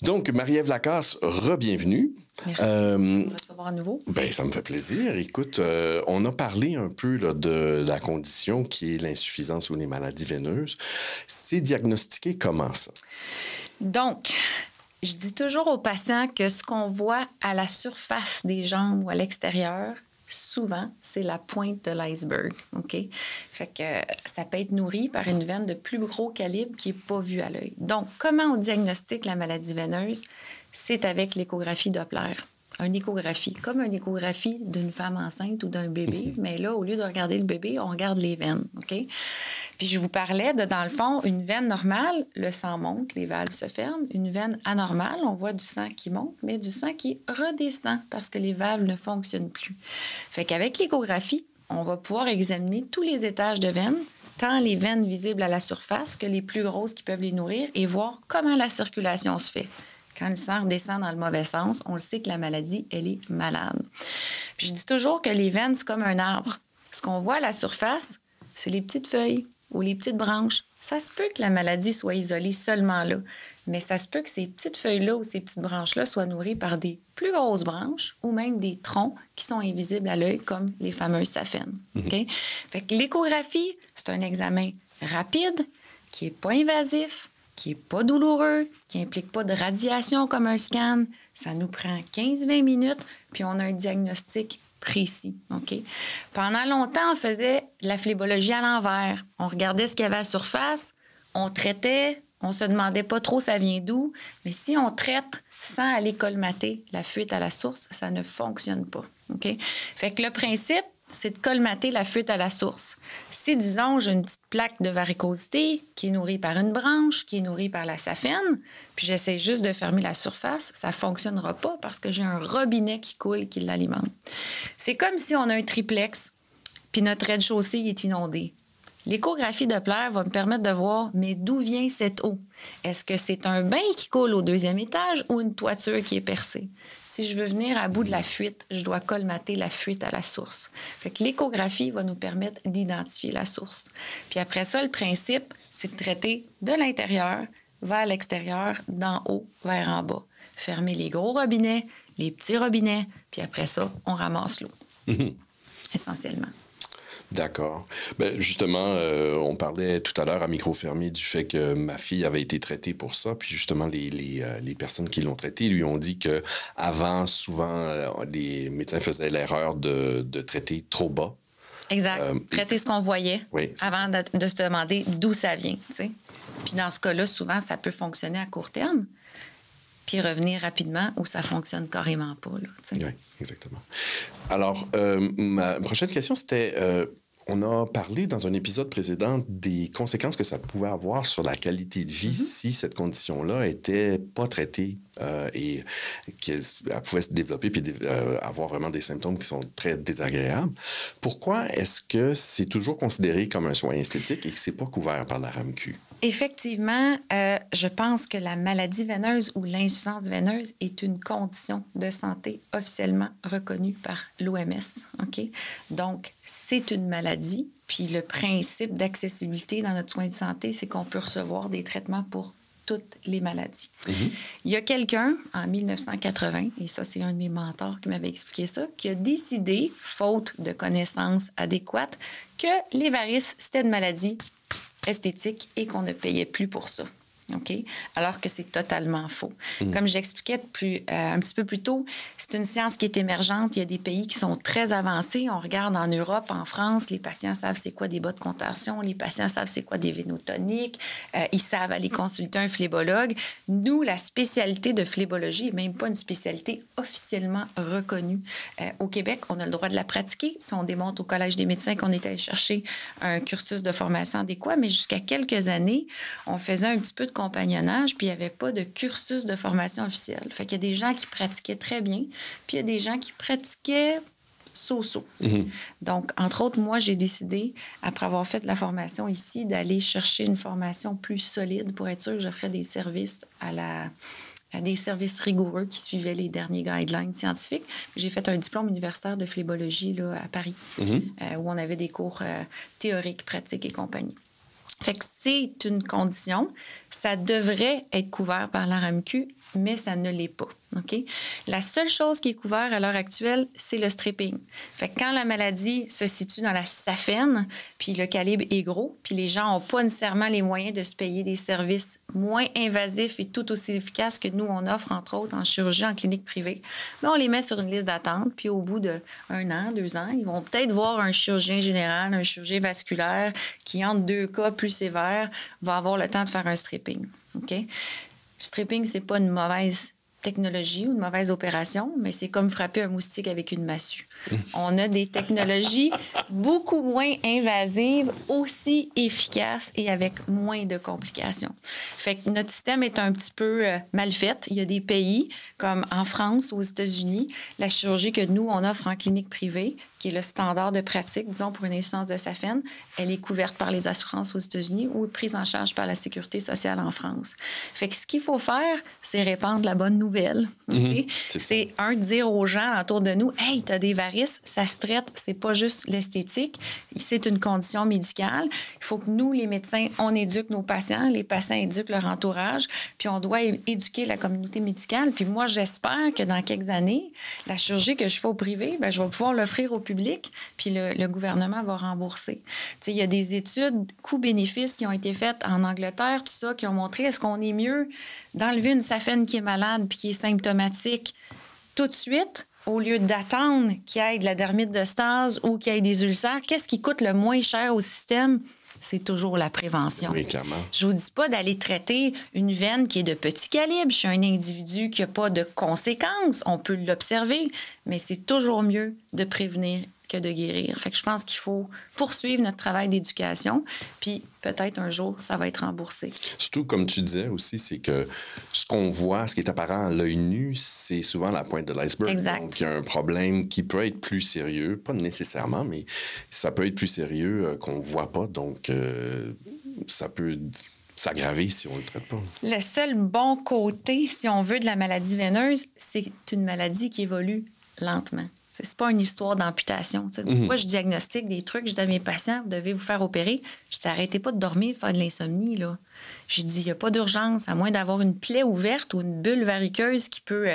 Donc, Marie-Ève Lacasse, re-bienvenue. Merci de me recevoir à nouveau. Ben, ça me fait plaisir. Écoute, on a parlé un peu là, de la condition qui est l'insuffisance ou les maladies veineuses. C'est diagnostiqué comment ça? Donc, je dis toujours aux patients que ce qu'on voit à la surface des jambes ou à l'extérieur, souvent, c'est la pointe de l'iceberg, OK? Fait que ça peut être nourri par une veine de plus gros calibre qui n'est pas vue à l'œil. Donc, comment on diagnostique la maladie veineuse? C'est avec l'échographie Doppler. Une échographie, comme une échographie d'une femme enceinte ou d'un bébé, mais là, au lieu de regarder le bébé, on regarde les veines, OK? Puis je vous parlais de, dans le fond, une veine normale, le sang monte, les valves se ferment. Une veine anormale, on voit du sang qui monte, mais du sang qui redescend parce que les valves ne fonctionnent plus. Fait qu'avec l'échographie, on va pouvoir examiner tous les étages de veines, tant les veines visibles à la surface que les plus grosses qui peuvent les nourrir, et voir comment la circulation se fait. Quand le sang redescend dans le mauvais sens, on le sait que la maladie, elle est malade. Puis je dis toujours que les veines, c'est comme un arbre. Ce qu'on voit à la surface, c'est les petites feuilles ou les petites branches. Ça se peut que la maladie soit isolée seulement là, mais ça se peut que ces petites feuilles-là ou ces petites branches-là soient nourries par des plus grosses branches ou même des troncs qui sont invisibles à l'œil, comme les fameuses saphènes. Okay? Fait que l'échographie, c'est un examen rapide, qui n'est pas invasif, qui n'est pas douloureux, qui n'implique pas de radiation comme un scan. Ça nous prend 15-20 minutes, puis on a un diagnostic précis. OK? Pendant longtemps, on faisait de la phlébologie à l'envers. On regardait ce qu'il y avait à la surface, on traitait, on se demandait pas trop ça vient d'où, mais si on traite sans aller colmater la fuite à la source, ça ne fonctionne pas. OK? Fait que le principe, c'est de colmater la fuite à la source. Si, disons, j'ai une petite plaque de varicosité qui est nourrie par une branche, qui est nourrie par la saphène, puis j'essaie juste de fermer la surface, ça ne fonctionnera pas parce que j'ai un robinet qui coule, qui l'alimente. C'est comme si on a un triplex, puis notre rez-de-chaussée est inondé. L'échographie Doppler va me permettre de voir, mais d'où vient cette eau? Est-ce que c'est un bain qui coule au 2e étage ou une toiture qui est percée? Si je veux venir à bout de la fuite, je dois colmater la fuite à la source. Fait que l'échographie va nous permettre d'identifier la source. Puis après ça, le principe, c'est de traiter de l'intérieur vers l'extérieur, d'en haut vers en bas. Fermer les gros robinets, les petits robinets, puis après ça, on ramasse l'eau. Essentiellement. D'accord. Ben, justement, on parlait tout à l'heure à micro fermé du fait que ma fille avait été traitée pour ça. Puis justement, les personnes qui l'ont traitée lui ont dit que avant, souvent, les médecins faisaient l'erreur de traiter trop bas. Exact. Traiter ce qu'on voyait avant de se demander d'où ça vient. T'sais. Puis dans ce cas-là, souvent, ça peut fonctionner à court terme, puis revenir rapidement où ça fonctionne carrément pas. Là, oui, exactement. Alors, ma prochaine question, c'était... on a parlé dans un épisode précédent des conséquences que ça pouvait avoir sur la qualité de vie si cette condition-là n'était pas traitée et qu'elle pouvait se développer puis avoir vraiment des symptômes qui sont très désagréables. Pourquoi est-ce que c'est toujours considéré comme un soin esthétique et que ce n'est pas couvert par la RAMQ? Effectivement, je pense que la maladie veineuse ou l'insuffisance veineuse est une condition de santé officiellement reconnue par l'OMS. OK? Donc, c'est une maladie. Puis le principe d'accessibilité dans notre soin de santé, c'est qu'on peut recevoir des traitements pour toutes les maladies. Il y a quelqu'un, en 1980, et ça, c'est un de mes mentors qui m'avait expliqué ça, qui a décidé, faute de connaissances adéquates, que les varices, c'était une maladie esthétique et qu'on ne payait plus pour ça. OK? Alors que c'est totalement faux. Comme j'expliquais un petit peu plus tôt, c'est une science qui est émergente. Il y a des pays qui sont très avancés. On regarde en Europe, en France, les patients savent c'est quoi des bas de contention, les patients savent c'est quoi des vénotoniques, ils savent aller consulter un phlébologue. Nous, la spécialité de phlébologie n'est même pas une spécialité officiellement reconnue. Au Québec, on a le droit de la pratiquer. Si on démontre au Collège des médecins qu'on est allé chercher un cursus de formation adéquat, mais jusqu'à quelques années, on faisait un petit peu de compagnonnage, puis il n'y avait pas de cursus de formation officielle. Fait qu'il y a des gens qui pratiquaient très bien, puis il y a des gens qui pratiquaient so-so. Donc, entre autres, moi, j'ai décidé, après avoir fait de la formation ici, d'aller chercher une formation plus solide pour être sûr que j'offrais des services à des services rigoureux qui suivaient les derniers guidelines scientifiques. J'ai fait un diplôme universitaire de phlébologie là, à Paris, où on avait des cours théoriques, pratiques et compagnie. Fait que c'est une condition. Ça devrait être couvert par la RAMQ mais ça ne l'est pas. OK? La seule chose qui est couverte à l'heure actuelle, c'est le stripping. Fait que quand la maladie se situe dans la SAFEN, puis le calibre est gros, puis les gens n'ont pas nécessairement les moyens de se payer des services moins invasifs et tout aussi efficaces que nous, on offre, entre autres, en chirurgie, en clinique privée, bien, on les met sur une liste d'attente, puis au bout de 1 an, 2 ans, ils vont peut-être voir un chirurgien général, un chirurgien vasculaire qui, entre 2 cas plus sévères, va avoir le temps de faire un stripping. OK? Le stripping, c'est pas une mauvaise technologie ou une mauvaise opération, mais c'est comme frapper un moustique avec une massue. On a des technologies beaucoup moins invasives, aussi efficaces et avec moins de complications. Fait que notre système est un petit peu mal fait. Il y a des pays, comme en France, aux États-Unis, la chirurgie que nous, on offre en clinique privée, qui est le standard de pratique, disons, pour une insuffisance de SAFEN, elle est couverte par les assurances aux États-Unis ou prise en charge par la Sécurité sociale en France. Fait que ce qu'il faut faire, c'est répandre la bonne nouvelle. Okay? C'est dire aux gens autour de nous, « Hey, tu as des varices, ça se traite, c'est pas juste l'esthétique, c'est une condition médicale. Il faut que nous, les médecins, on éduque nos patients, les patients éduquent leur entourage, puis on doit éduquer la communauté médicale. Puis moi, j'espère que dans quelques années, la chirurgie que je fais au privé, bien, je vais pouvoir l'offrir au public, puis le gouvernement va rembourser. Il y a des études coûts-bénéfices qui ont été faites en Angleterre, tout ça, qui ont montré est-ce qu'on est mieux d'enlever une SAFEN qui est malade puis qui est symptomatique tout de suite au lieu d'attendre qu'il y ait de la dermite de stase ou qu'il y ait des ulcères. Qu'est-ce qui coûte le moins cher au système? C'est toujours la prévention. Oui, clairement. Je ne vous dis pas d'aller traiter une veine qui est de petit calibre chez un individu qui n'a pas de conséquences. On peut l'observer, mais c'est toujours mieux de prévenir que de guérir. Fait que je pense qu'il faut poursuivre notre travail d'éducation, puis peut-être un jour, ça va être remboursé. Surtout, comme tu disais aussi, c'est que ce qu'on voit, ce qui est apparent à l'œil nu, c'est souvent la pointe de l'iceberg. Exact. Donc, il y a un problème qui peut être plus sérieux, pas nécessairement, mais ça peut être plus sérieux qu'on ne voit pas. Donc, ça peut s'aggraver si on ne le traite pas. Le seul bon côté, si on veut, de la maladie veineuse, c'est une maladie qui évolue lentement. C'est pas une histoire d'amputation. Moi, je diagnostique des trucs, je dis à mes patients, vous devez vous faire opérer. Je dis, arrêtez pas de dormir, de faire de l'insomnie, là. Je dis, il n'y a pas d'urgence, à moins d'avoir une plaie ouverte ou une bulle variqueuse qui peut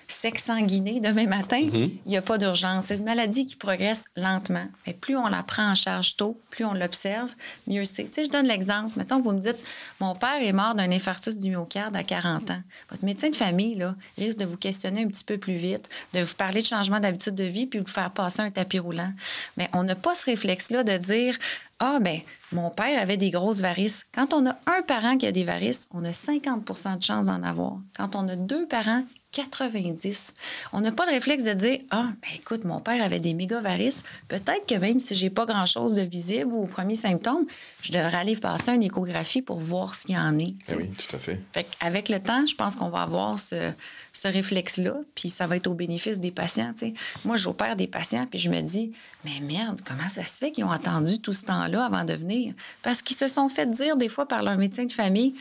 s'exsanguiner demain matin. Il n'y a pas d'urgence. C'est une maladie qui progresse lentement. Et plus on la prend en charge tôt, plus on l'observe, mieux c'est. Tu sais, je donne l'exemple. Mettons, vous me dites, mon père est mort d'un infarctus du myocarde à 40 ans. Votre médecin de famille, là, risque de vous questionner un petit peu plus vite, de vous parler de changement d'habitude de vie puis de vous faire passer un tapis roulant. Mais on n'a pas ce réflexe-là de dire, ah, bien, mon père avait des grosses varices. Quand on a un parent qui a des varices, on a 50 de chances d'en avoir. Quand on a 2 parents, 90. On n'a pas le réflexe de dire, ah, ben écoute, mon père avait des méga varices. Peut-être que même si j'ai pas grand-chose de visible ou aux premiers symptômes, je devrais aller passer une échographie pour voir s'il y en est. Oui, tout à fait. Fait qu'avec le temps, je pense qu'on va avoir ce réflexe-là, puis ça va être au bénéfice des patients. T'sais. Moi, j'opère des patients, puis je me dis, mais merde, comment ça se fait qu'ils ont attendu tout ce temps-là avant de venir? Parce qu'ils se sont fait dire des fois par leur médecin de famille,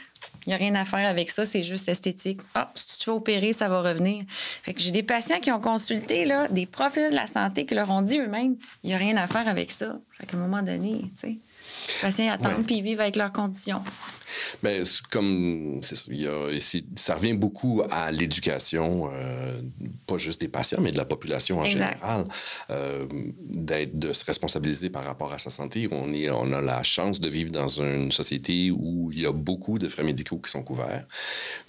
il n'y a rien à faire avec ça, c'est juste esthétique. Ah, si tu te fais opérer, ça va revenir. Fait que j'ai des patients qui ont consulté là, des professionnels de la santé qui leur ont dit eux-mêmes, il n'y a rien à faire avec ça. Fait qu'à un moment donné, tu sais, les patients attendent puis ils vivent avec leurs conditions. Bien, comme ça revient beaucoup à l'éducation, pas juste des patients, mais de la population en général, de se responsabiliser par rapport à sa santé. On a la chance de vivre dans une société où il y a beaucoup de frais médicaux qui sont couverts,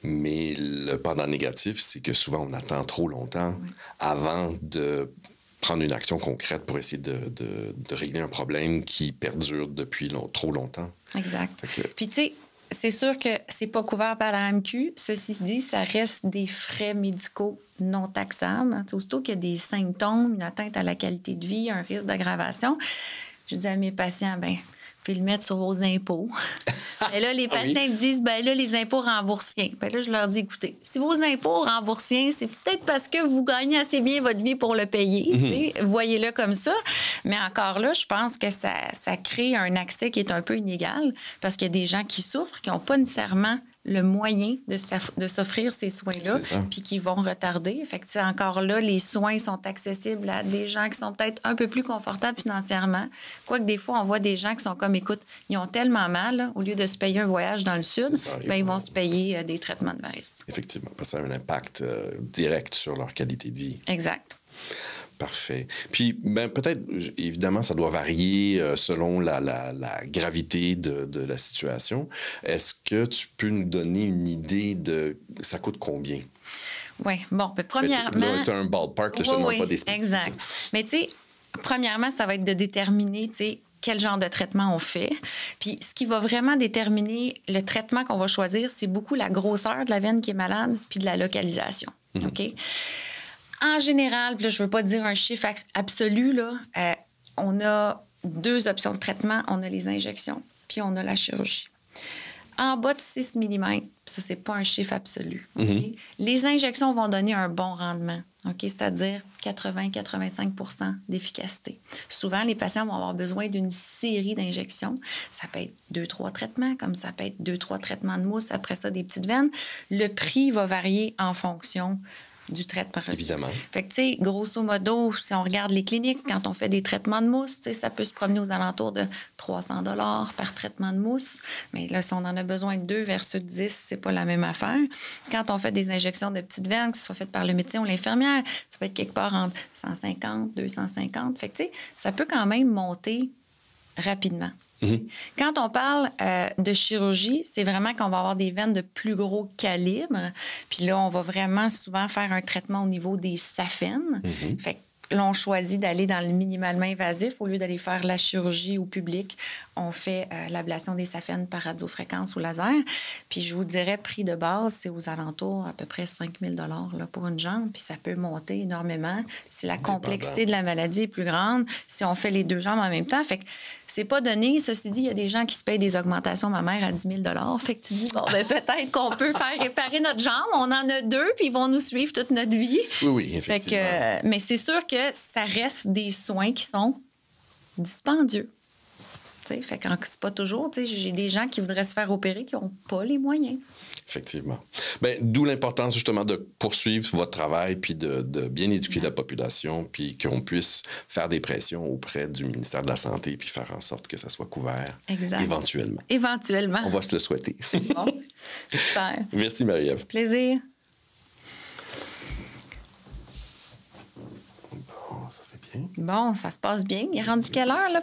mais le pendant négatif, c'est que souvent on attend trop longtemps avant de prendre une action concrète pour essayer de régler un problème qui perdure depuis trop longtemps. Exact. Puis tu sais, c'est sûr que c'est pas couvert par la RAMQ. Ceci dit, ça reste des frais médicaux non taxables. Aussitôt qu'il y a des symptômes, une atteinte à la qualité de vie, un risque d'aggravation, je dis à mes patients, bien, vous pouvez le mettre sur vos impôts. Et là, les patients me disent, bien là, les impôts remboursiens. Bien là, je leur dis, écoutez, si vos impôts remboursiens, c'est peut-être parce que vous gagnez assez bien votre vie pour le payer. Voyez-le comme ça. Mais encore là, je pense que ça crée un accès qui est un peu inégal parce qu'il y a des gens qui souffrent, qui n'ont pas nécessairement le moyen de s'offrir ces soins-là, puis qui vont retarder. Fait que, encore là, les soins sont accessibles à des gens qui sont peut-être un peu plus confortables financièrement. Quoique des fois, on voit des gens qui sont comme, écoute, ils ont tellement mal, là, au lieu de se payer un voyage dans le sud, ils vont se payer des traitements de varices. Effectivement, parce que ça a un impact direct sur leur qualité de vie. Exact. Parfait. Puis, peut-être, évidemment, ça doit varier selon la gravité de la situation. Est-ce que tu peux nous donner une idée de ça coûte combien? Oui. Bon, premièrement... Là, c'est un ballpark, je ne demande pas des spécifiques. Exact. Mais tu sais, premièrement, ça va être de déterminer, tu sais, quel genre de traitement on fait. Puis, ce qui va vraiment déterminer le traitement qu'on va choisir, c'est beaucoup la grosseur de la veine qui est malade puis de la localisation. OK? En général, là, je ne veux pas dire un chiffre absolu, là, on a 2 options de traitement. On a les injections, puis on a la chirurgie. En bas de 6 mm, ça, ce n'est pas un chiffre absolu. Okay? Les injections vont donner un bon rendement, okay? C'est-à-dire 80-85 % d'efficacité. Souvent, les patients vont avoir besoin d'une série d'injections. Ça peut être 2-3 traitements, comme ça peut être 2-3 traitements de mousse, après ça, des petites veines. Le prix va varier en fonction du traitement reçu. Évidemment. Fait que, tu sais, grosso modo, si on regarde les cliniques, quand on fait des traitements de mousse, tu sais, ça peut se promener aux alentours de 300 $ par traitement de mousse. Mais là, si on en a besoin de 2 versus 10, c'est pas la même affaire. Quand on fait des injections de petites veines, que ce soit faites par le médecin ou l'infirmière, ça peut être quelque part entre 150, 250. Fait que, tu sais, ça peut quand même monter rapidement. Quand on parle de chirurgie, c'est vraiment qu'on va avoir des veines de plus gros calibre. Puis là, on va vraiment souvent faire un traitement au niveau des saphènes. Fait que là, on choisit d'aller dans le minimalement invasif au lieu d'aller faire la chirurgie au public. On fait l'ablation des saphènes par radiofréquence ou laser. Puis je vous dirais, prix de base, c'est aux alentours à peu près 5 000 $ là, pour une jambe. Puis ça peut monter énormément si la complexité de la maladie est plus grande, si on fait les 2 jambes en même temps. Fait que c'est pas donné. Ceci dit, il y a des gens qui se payent des augmentations mammaires à 10 000 $. Fait que tu dis, bon, peut-être qu'on peut faire réparer notre jambe. On en a 2, puis ils vont nous suivre toute notre vie. Oui, effectivement. Fait que, mais c'est sûr que ça reste des soins qui sont dispendieux. T'sais, fait que c'est pas toujours. J'ai des gens qui voudraient se faire opérer qui n'ont pas les moyens. Effectivement. D'où l'importance justement de poursuivre votre travail puis de bien éduquer la population puis qu'on puisse faire des pressions auprès du ministère de la Santé puis faire en sorte que ça soit couvert éventuellement. Éventuellement. On va se le souhaiter. C'est bon. Super. Merci, Marie-Ève. Plaisir. Bon, ça c'est bien. Bon, ça se passe bien. Il est rendu quelle heure, là?